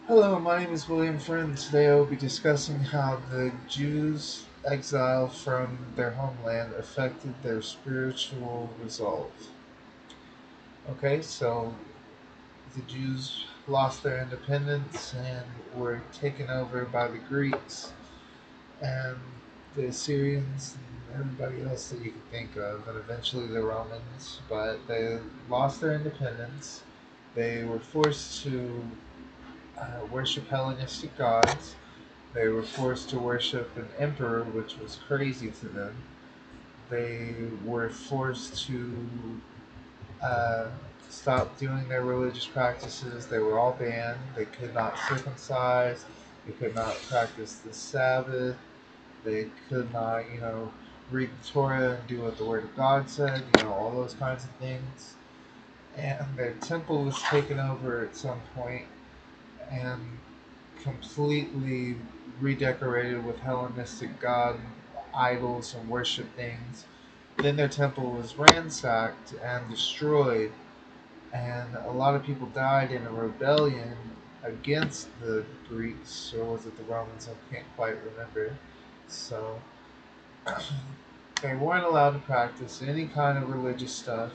Hello, my name is William Friend. Today I will be discussing how the Jews' exile from their homeland affected their spiritual resolve. Okay, so the Jews lost their independence and were taken over by the Greeks and the Assyrians and everybody else that you can think of, and eventually the Romans. But they lost their independence. They were forced to worship Hellenistic gods. They were forced to worship an emperor, which was crazy to them. They were forced to uh, stop doing their religious practices. They were all banned. They could not circumcise. They could not practice the Sabbath. They could not, read the Torah and do what the Word of God said. All those kinds of things. And their temple was taken over at some point, and completely redecorated with Hellenistic god idols and worship things. Then their temple was ransacked and destroyed, and a lot of people died in a rebellion against the Greeks, or was it the Romans? I can't quite remember. So they weren't allowed to practice any kind of religious stuff.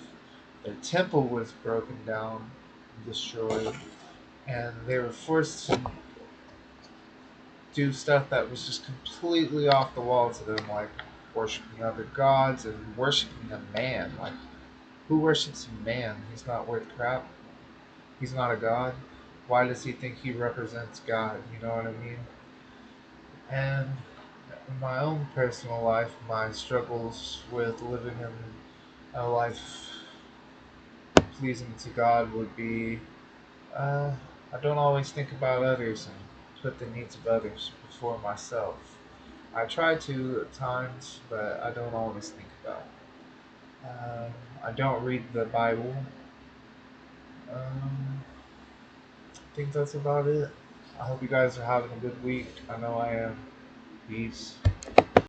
Their temple was broken down, destroyed, and they were forced to do stuff that was just completely off the wall to them, like worshiping other gods and worshiping a man. Like, who worships a man? He's not worth crap. He's not a god. Why does he think he represents God? You know what I mean? And in my own personal life, my struggles with living in a life pleasing to God would be uh, I don't always think about others and put the needs of others before myself. I try to at times, but I don't always think about it. I don't read the Bible. I think that's about it. I hope you guys are having a good week. I know I am. Peace.